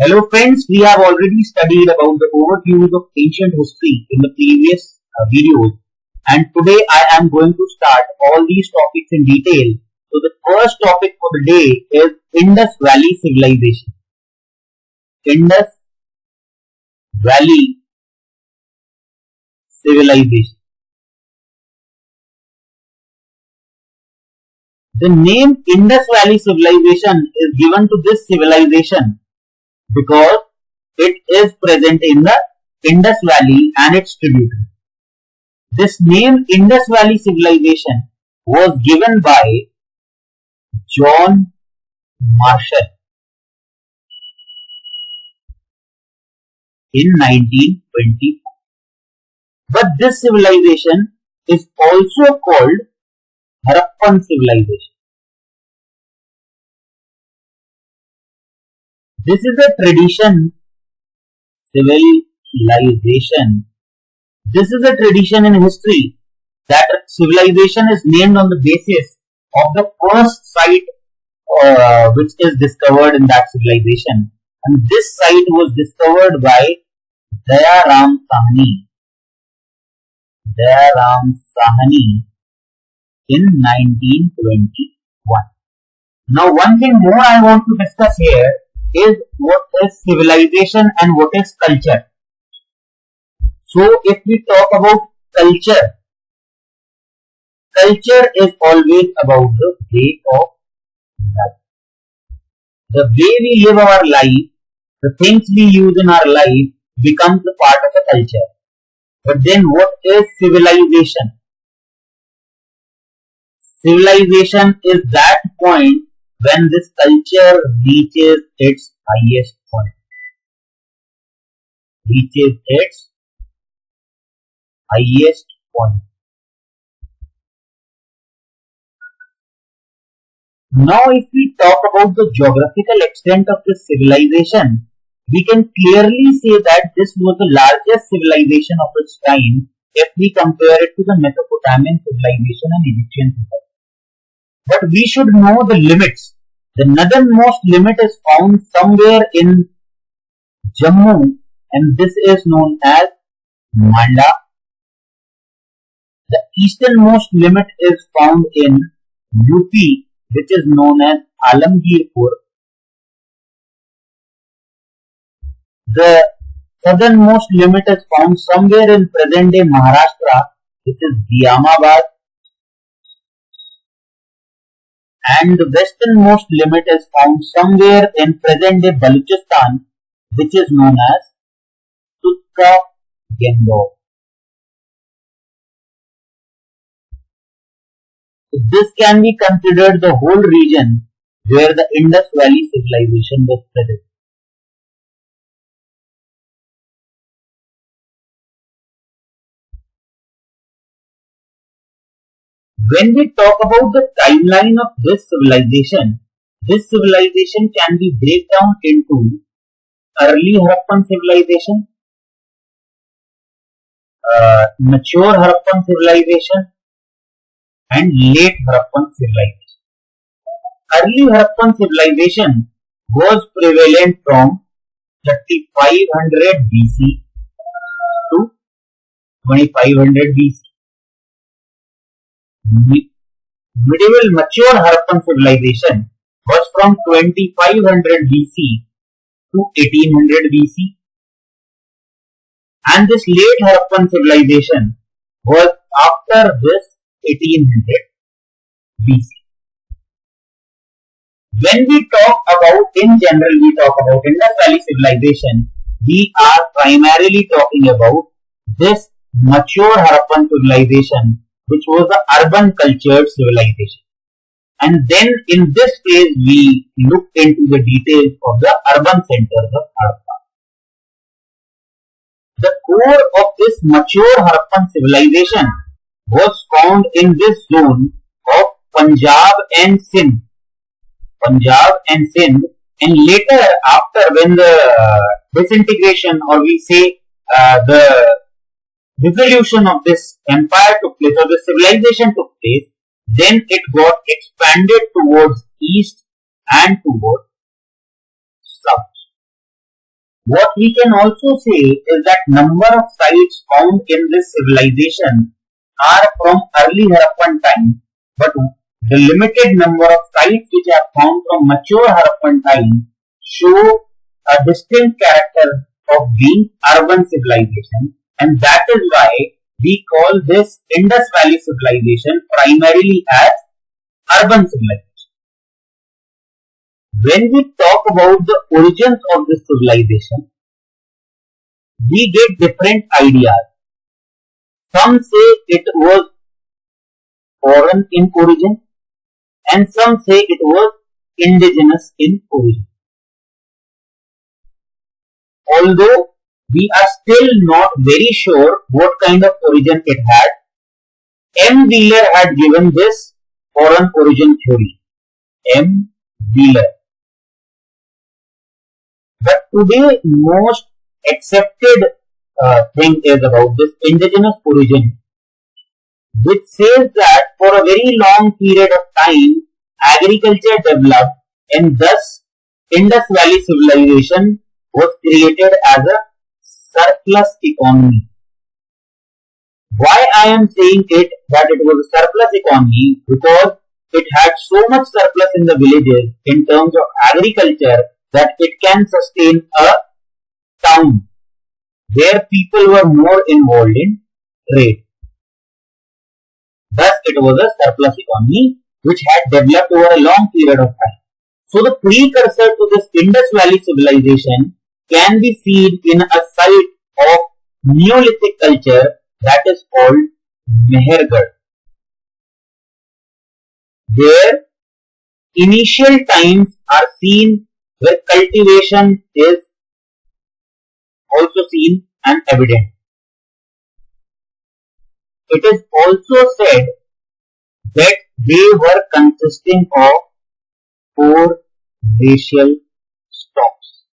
Hello friends, we have already studied about the overviews of ancient history in the previous videos, and today I am going to start all these topics in detail. So the first topic for the day is Indus Valley Civilization. Indus Valley Civilization. The name Indus Valley Civilization is given to this civilization because it is present in the Indus Valley and its tributaries. This name Indus Valley Civilization was given by John Marshall in 1920. But this civilization is also called Harappan civilization. This is a tradition civilization. This is a tradition in history that civilization is named on the basis of the first site which is discovered in that civilization. And this site was discovered by Dayaram Sahni. Dayaram Sahni in 1921. Now one thing more I want to discuss here is what is civilization and what is culture. So if we talk about culture, culture is always about the way of life. The way we live our life, the things we use in our life becomes a part of the culture. But then what is civilization? Civilization is that point when this culture reaches its highest point. Reaches its highest point. Now if we talk about the geographical extent of this civilization, we can clearly say that this was the largest civilization of its time if we compare it to the Mesopotamian civilization and Egyptian civilization. But we should know the limits. The northernmost limit is found somewhere in Jammu, and this is known as Manda. The easternmost limit is found in UP, which is known as Alamgirpur. The southernmost limit is found somewhere in present-day Maharashtra, which is Diamabad. And the westernmost limit is found somewhere in present-day Balochistan, which is known as Sutka Gengor. This can be considered the whole region where the Indus Valley civilization was present. When we talk about the timeline of this civilization can be break down into early Harappan civilization, mature Harappan civilization, and late Harappan civilization. Early Harappan civilization was prevalent from 3500 BC to 2500 BC. Medieval mature Harappan civilization was from 2500 BC to 1800 BC, and this late Harappan civilization was after this 1800 BC. When we talk about, in general, we talk about Indus Valley civilization, we are primarily talking about this mature Harappan civilization, which was the urban cultured civilization. And then in this phase we look into the details of the urban centers of Harappa. The core of this mature Harappan civilization was found in this zone of Punjab and Sindh. Punjab and Sindh, and later after when the disintegration, or we say the dissolution of this empire took place, or the civilization took place, then it got expanded towards east and towards south. What we can also say is that number of sites found in this civilization are from early Harappan times, but the limited number of sites which are found from mature Harappan times show a distinct character of being urban civilization, and that is why we call this Indus Valley civilization primarily as urban civilization. When we talk about the origins of this civilization, we get different ideas. Some say it was foreign in origin, and some say it was indigenous in origin. Although we are still not very sure what kind of origin it had, M. Wheeler had given this foreign origin theory. M. Wheeler. But today most accepted thing is about this indigenous origin, which says that for a very long period of time agriculture developed, and thus Indus Valley civilization was created as a surplus economy. Why I am saying that it was a surplus economy? Because it had so much surplus in the villages in terms of agriculture that it can sustain a town where people were more involved in trade. Thus, it was a surplus economy which had developed over a long period of time. So, the precursor to this Indus Valley civilization can be seen in a site of Neolithic culture that is called Mehergarh, where initial times are seen where cultivation is also seen and evident. It is also said that they were consisting of 4 racial stocks.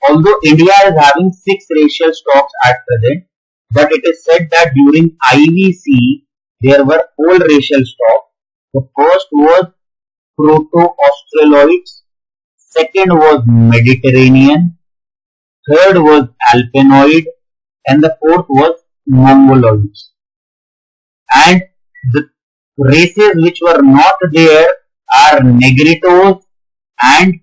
Although India is having 6 racial stocks at present, but it is said that during IVC there were 4 racial stocks. The first was Proto-Australoids, second was Mediterranean, third was Alpinoid, and the fourth was Mongoloids. And the races which were not there are Negritos and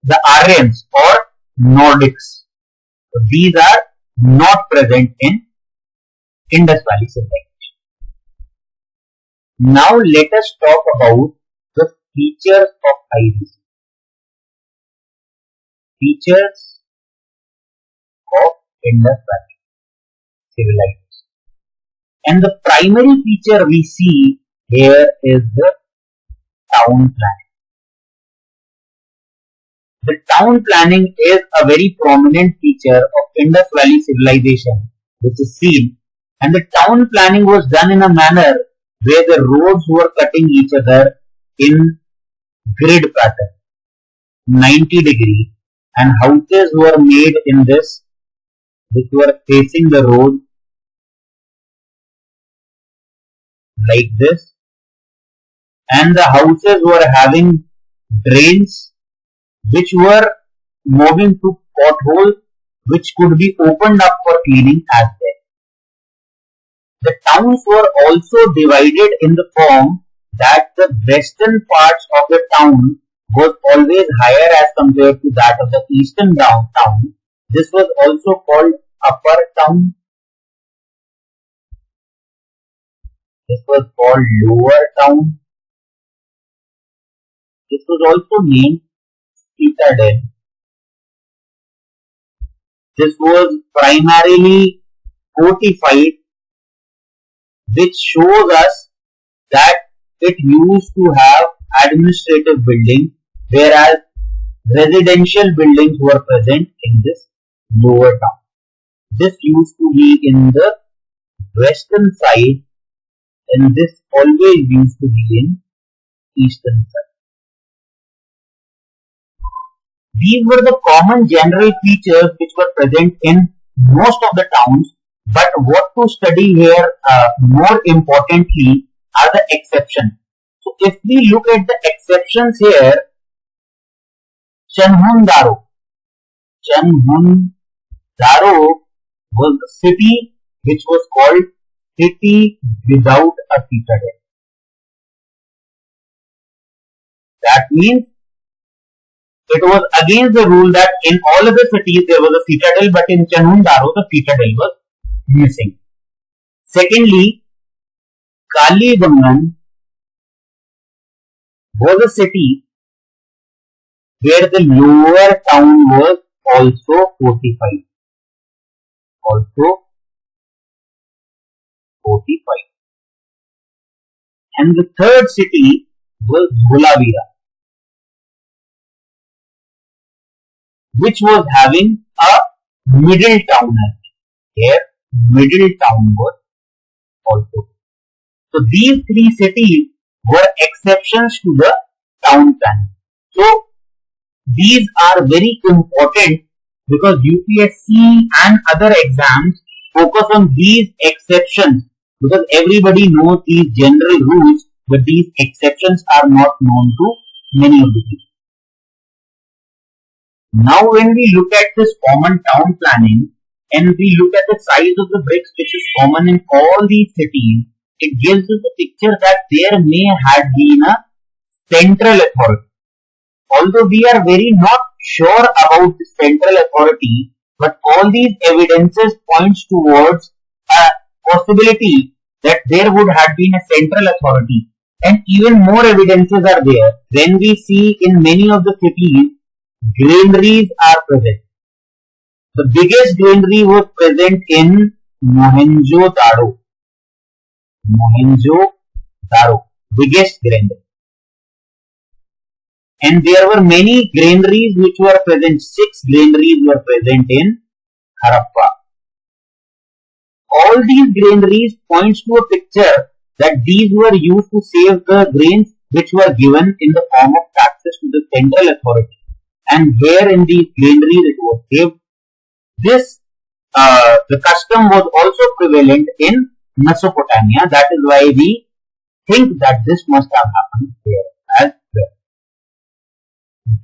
the Aryans or Nordics. So these are not present in Indus Valley civilization. Now let us talk about the features of IVC. Features of Indus Valley civilization. And the primary feature we see here is the town planning. The town planning is a very prominent feature of Indus Valley civilization which is seen, and the town planning was done in a manner where the roads were cutting each other in grid pattern, 90 degree, and houses were made in this which were facing the road like this, and the houses were having drains which were moving to potholes which could be opened up for cleaning as well. The towns were also divided in the form that the western parts of the town was always higher as compared to that of the eastern town. This was also called upper town. This was called lower town. This was also named citadel. This was primarily fortified, which shows us that it used to have administrative buildings, whereas residential buildings were present in this lower town. This used to be in the western side, and this always used to be in eastern side. These were the common general features which were present in most of the towns, but what to study here more importantly are the exceptions. So if we look at the exceptions here, Chanhundaro. Chanhundaro was the city which was called city without a citadel. That means it was against the rule that in all other cities there was a citadel, but in Chanhundaro the citadel was missing. Secondly, Kalibangan was a city where the lower town was also fortified. And the third city was Gulavira, which was having a middle town. Here, middle town was also. So these three cities were exceptions to the town plan. So these are very important because UPSC and other exams focus on these exceptions because everybody knows these general rules, but these exceptions are not known to many of the people. Now when we look at this common town planning and we look at the size of the bricks which is common in all these cities, it gives us a picture that there may have been a central authority. Although we are very not sure about the central authority, but all these evidences points towards a possibility that there would have been a central authority. And even more evidences are there. When we see in many of the cities, granaries are present. The biggest granary was present in Mohenjo-daro. Biggest granary. And there were many granaries which were present. 6 granaries were present in Harappa. All these granaries points to a picture that these were used to save the grains which were given in the form of taxes to the central authority. And here in these granaries it was saved. This, the custom was also prevalent in Mesopotamia. That is why we think that this must have happened here as well.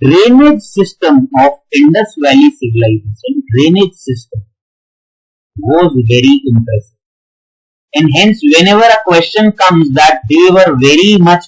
Drainage system of Indus Valley civilization, drainage system was very impressive. And hence whenever a question comes that they were very much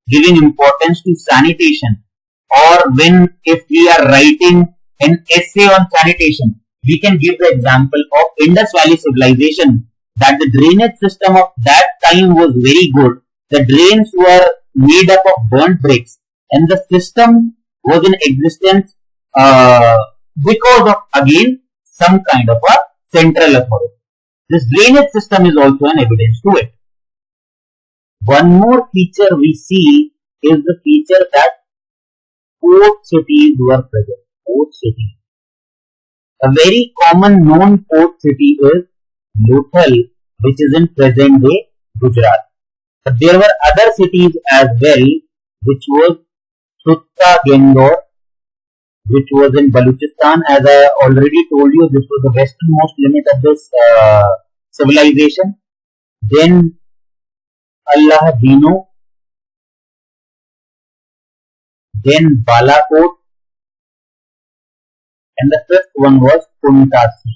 giving importance to sanitation, or when if we are writing an essay on sanitation, we can give the example of Indus Valley civilization that the drainage system of that time was very good. The drains were made up of burnt bricks and the system was in existence because of again some kind of a central authority. This drainage system is also an evidence to it. One more feature we see is the feature that port cities were present. Port cities. A very common known port city is Lothal, which is in present day Gujarat. But there were other cities as well, which was Sutta Gendor, which was in Balochistan. As I already told you, this was the westernmost limit of this civilization. Then Allah Dino, then Balakot, and the fifth one was Puntasi.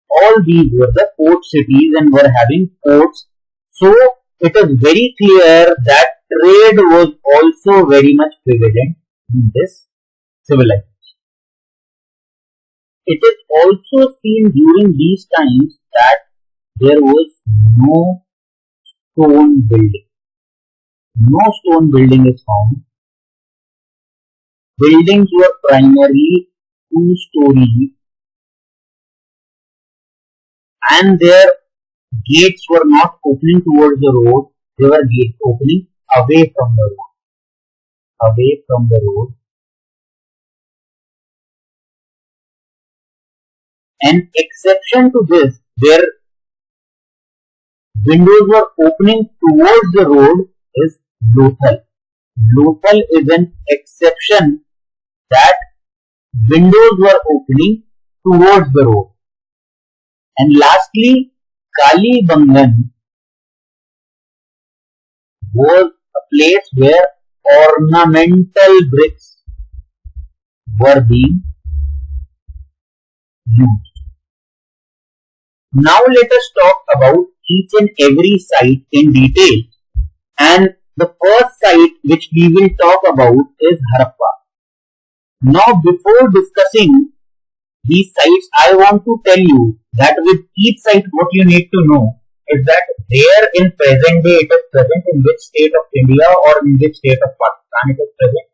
All these were the port cities and were having ports. So it is very clear that trade was also very much prevalent in this civilization. It is also seen during these times that there was no stone building. No stone building is found. Buildings were primarily 2-story and their gates were not opening towards the road, they were gates opening away from the road. Away from the road. An exception to this, where windows were opening towards the road, is Lothal. Lothal is an exception that windows were opening towards the road. And lastly, Kalibangan was a place where ornamental bricks were being used. Now let us talk about each and every site in detail. And the first site which we will talk about is Harappa. Now before discussing these sites, I want to tell you that with each site what you need to know is that where in present day it is present, in which state of India or in which state of Pakistan it is present.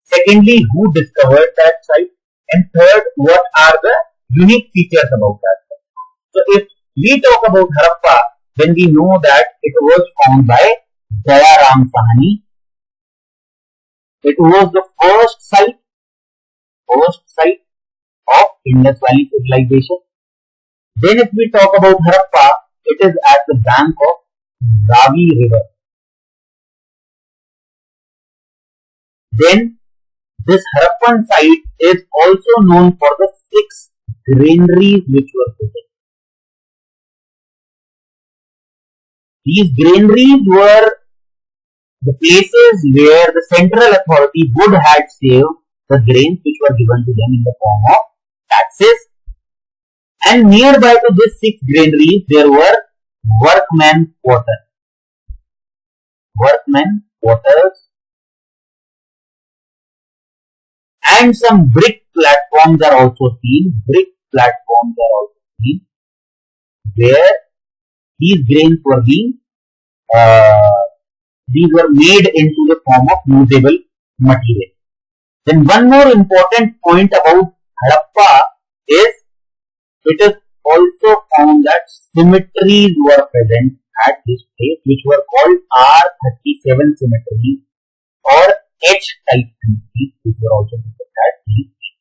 Secondly, who discovered that site, and third, what are the unique features about that site. So if we talk about Harappa, then we know that it was found by Dayaram Sahani. It was the first site of Indus Valley civilization. Then if we talk about Harappa, it is at the bank of Ravi river. Then this Harappan site is also known for the 6 granaries which were present. These granaries were the places where the central authority would have saved the grains which were given to them in the form of taxes. And nearby to these 6 granaries there were workmen quarters. And some brick platforms are also seen. Where these grains were being these were made into the form of usable material. Then one more important point about Harappa is it is also found that cemeteries were present at this place, which were called R37 cemeteries or H-type cemeteries, which were also present at these places.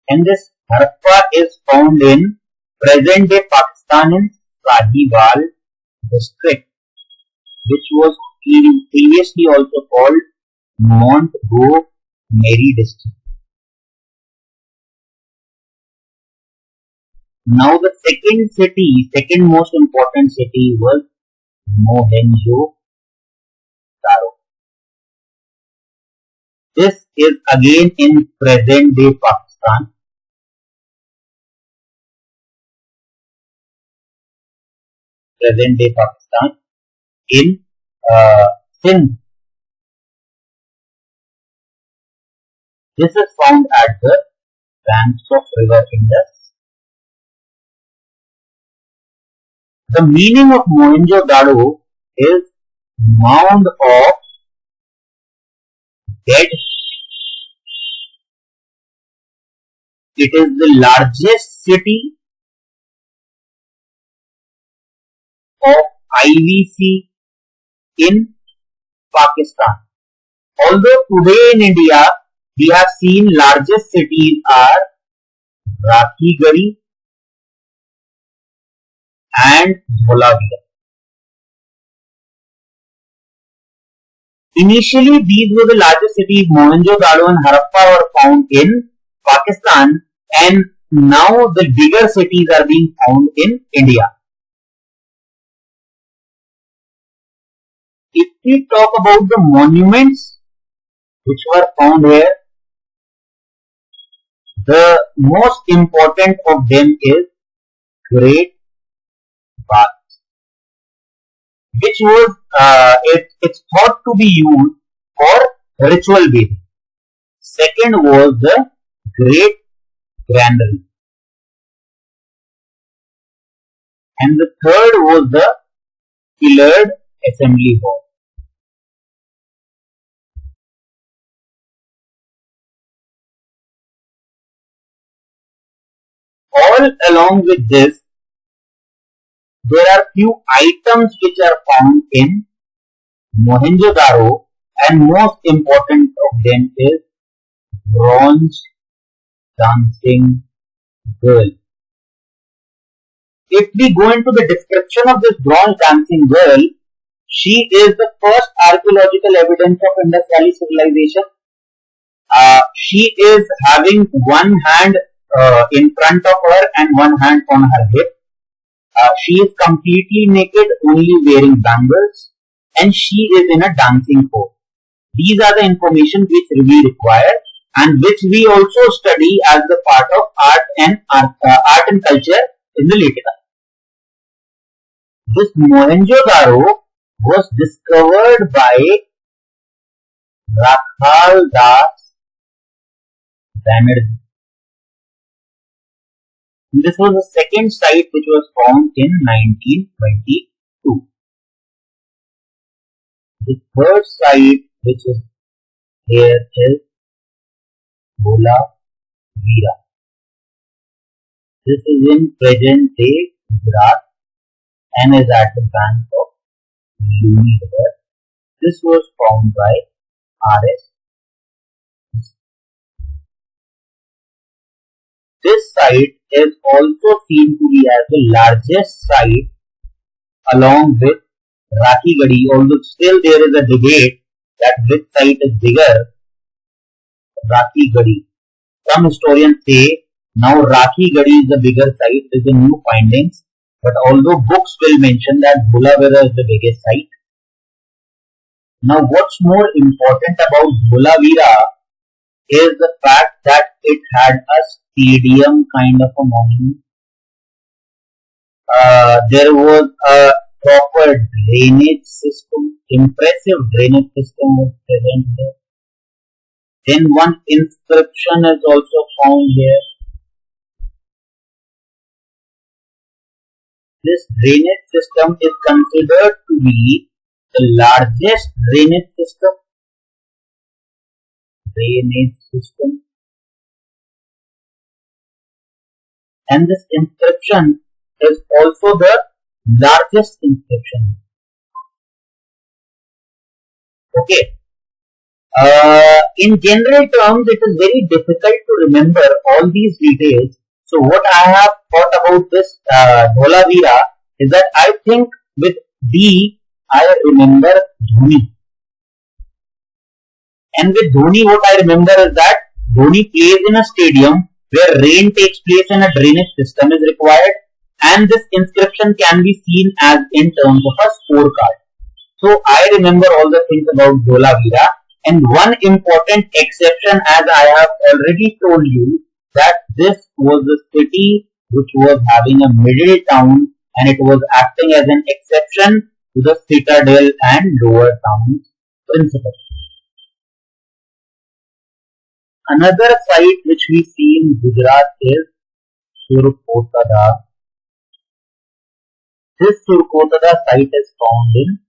And this Harappa is found in present day Pakistan in Sahiwal district, which was previously also called Montgomery district. Now the second most important city was Mohenjo-Daro. This is again in present day Pakistan. In Sindh. This is found at the banks of river Indus. The meaning of Mohenjo-Daro is mound of dead. It is the largest city of IVC in Pakistan. Although today in India we have seen largest cities are Rakhigari and Dholavira. Initially these were the largest cities. Mohenjo-Daro and Harappa were found in Pakistan, and now the bigger cities are being found in India. If we talk about the monuments which were found here, the most important of them is Great Bath, which was it's thought to be used for ritual bathing. Second was the Great Granary, and the third was the Pillared Assembly Hall. All along with this, there are few items which are found in Mohenjo-Daro, and most important of them is bronze dancing girl. If we go into the description of this bronze dancing girl, she is the first archaeological evidence of Indus Valley civilization. She is having one hand in front of her and one hand on her hip. She is completely naked, only wearing bangles, and she is in a dancing pose. These are the information which we require, and which we also study as the part of art and culture in the later time. This Mohenjo-daro was discovered by Rakhal Das Banerjee. This was the second site which was found in 1922. The third site which is here is Bhola Veera. This is in present day Gujarat and is at the bank of Luni River. This was found by R.S. This site is also seen to be as the largest site along with Rakhi Gadi, although still there is a debate that which site is bigger, Rakhi Gadi. Some historians say now Rakhi Gadi is the bigger site with the new findings, but although books will mention that Bhola Veera is the biggest site. Now what's more important about Bhola Veera is the fact that it had a stadium kind of a monument. There was a proper drainage system, impressive drainage system was present there. Then one inscription is also found here. This drainage system is considered to be the largest drainage system. And this inscription is also the largest inscription. Okay. In general terms, it is very difficult to remember all these details. So what I have thought about this Bhola Veera is that I think with D, I remember Dhoni. And with Dhoni, what I remember is that Dhoni plays in a stadium where rain takes place and a drainage system is required. And this inscription can be seen as in terms of a scorecard. So I remember all the things about Bhola Veera. And one important exception, as I have already told you, that this was a city which was having a middle town and it was acting as an exception to the citadel and lower towns principle. Another site which we see in Gujarat is Surkotada. This Surkotada site is found in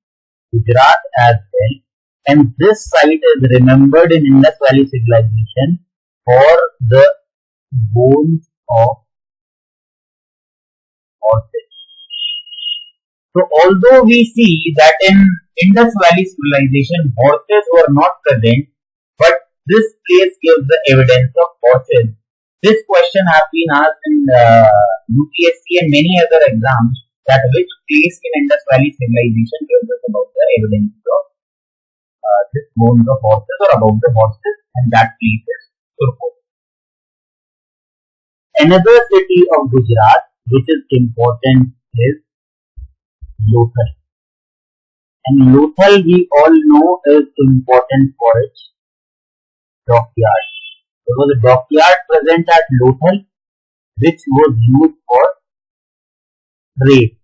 Gujarat as well. And this site is remembered in Indus Valley civilization for the bones of horses. So although we see that in Indus Valley civilization horses were not present, but this place gives the evidence of horses. This question has been asked in UPSC and many other exams, that which place in Indus Valley civilization gives us about the evidence of this bones of horses or about the horses, and that place is Surkotada. Another city of Gujarat which is important is Lothal. And Lothal we all know is important for its dockyard. There was a dockyard present at Lothal which was used for trade.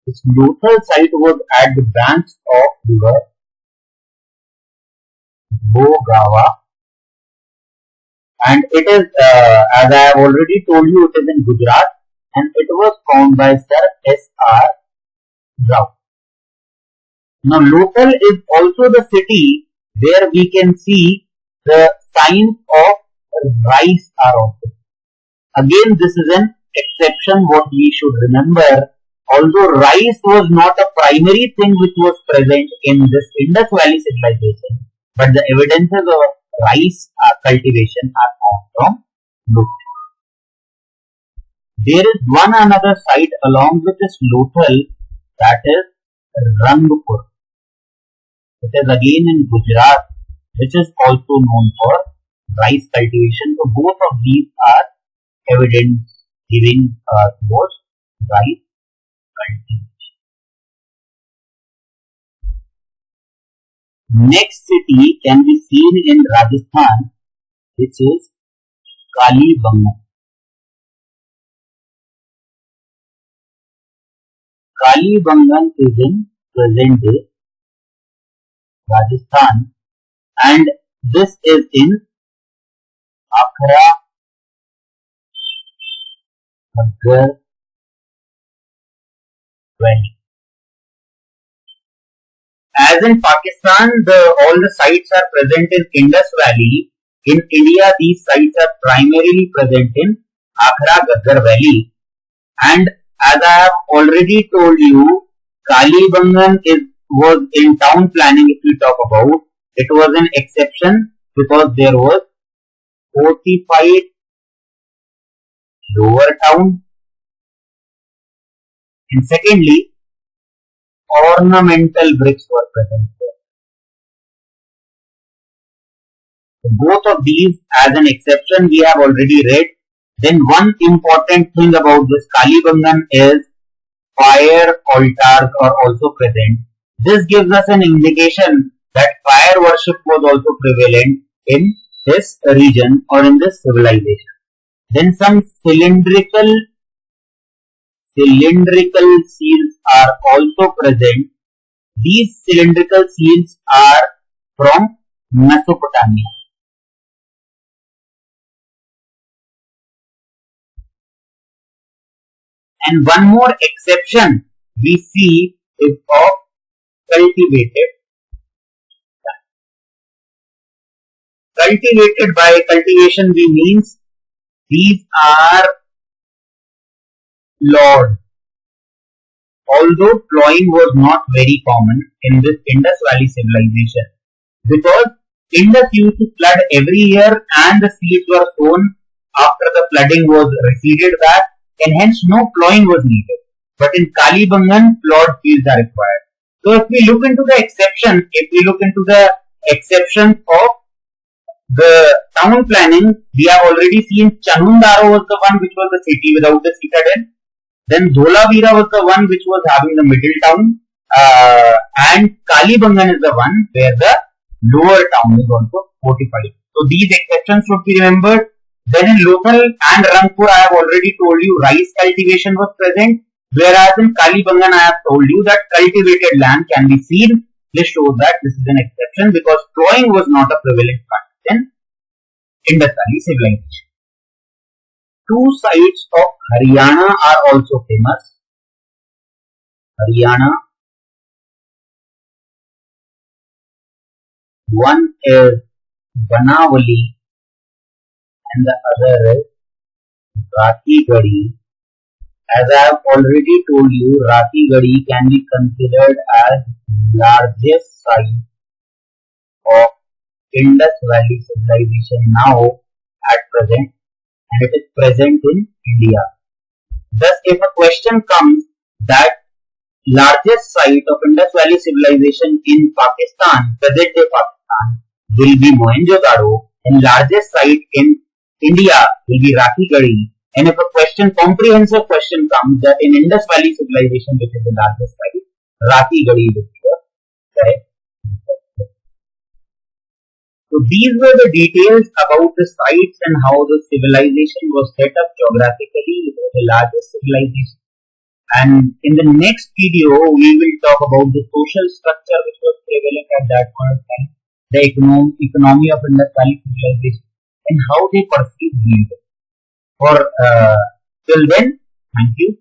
This Lothal site was at the banks of river Bhogava, and it is, as I have already told you, it is in Gujarat, and it was found by Sir S.R. Rao. Now, Lothal is also the city where we can see the signs of rice are also. Again, this is an exception what we should remember. Although rice was not a primary thing which was present in this Indus Valley civilization, but the evidences of rice cultivation are found from Lothal. There is one another site along with this Lothal, that is Rangpur. It is again in Gujarat, which is also known for rice cultivation. So both of these are evidence giving towards rice cultivation. Next city can be seen in Rajasthan, which is Kalibangan. Kalibangan is in present day Rajasthan, and this is in Akhra Ghaggar Valley. As in Pakistan, all the sites are present in Indus Valley. In India, these sites are primarily present in Akhra Ghaggar Valley. And as I have already told you, Kalibangan was in town planning. If we talk about, it was an exception because there was fortified lower town, and secondly, ornamental bricks were present there. So both of these as an exception we have already read. Then one important thing about this Kalibangan is fire altars are also present. This gives us an indication that fire worship was also prevalent in this region or in this civilization. Then some cylindrical seals are also present. These cylindrical seals are from Mesopotamia. And one more exception we see is of cultivated. Cultivated, by cultivation we means these are plowed. Although plowing was not very common in this Indus Valley civilization, because Indus used to flood every year and the seeds were sown after the flooding was receded back, and hence no plowing was needed. But in Kalibangan, plowed fields are required. So if we look into the exceptions of the town planning, we have already seen Chanundaro was the one which was the city without the citadel. Then Dholavira was the one which was having the middle town, and Kalibangan is the one where the lower town is also fortified. So these exceptions should be remembered. Then in Lothal and Rangpur, I have already told you rice cultivation was present, whereas in Kalibangan I have told you that cultivated land can be seen. This shows that this is an exception because plowing was not a prevalent practice in Indus Valley civilization. Two sites of Haryana are also famous. Haryana. One is Banawali and the other is Ratigadi. As I have already told you, Ratigadi can be considered as largest site of Indus Valley civilization now at present, and it is present in India. Thus, if a question comes that largest site of Indus Valley civilization in Pakistan, present day Pakistan, will be Mohenjo-daro, and largest site in India will be Ratigadi. And if a comprehensive question comes that in Indus Valley civilization, which is the largest site, Ratigadi will be the correct. So these were the details about the sites and how the civilization was set up geographically. It was the largest civilization. And in the next video, we will talk about the social structure which was prevalent at that point of time, the economy of Indus Valley civilization, and how they perceived it. Till then, thank you.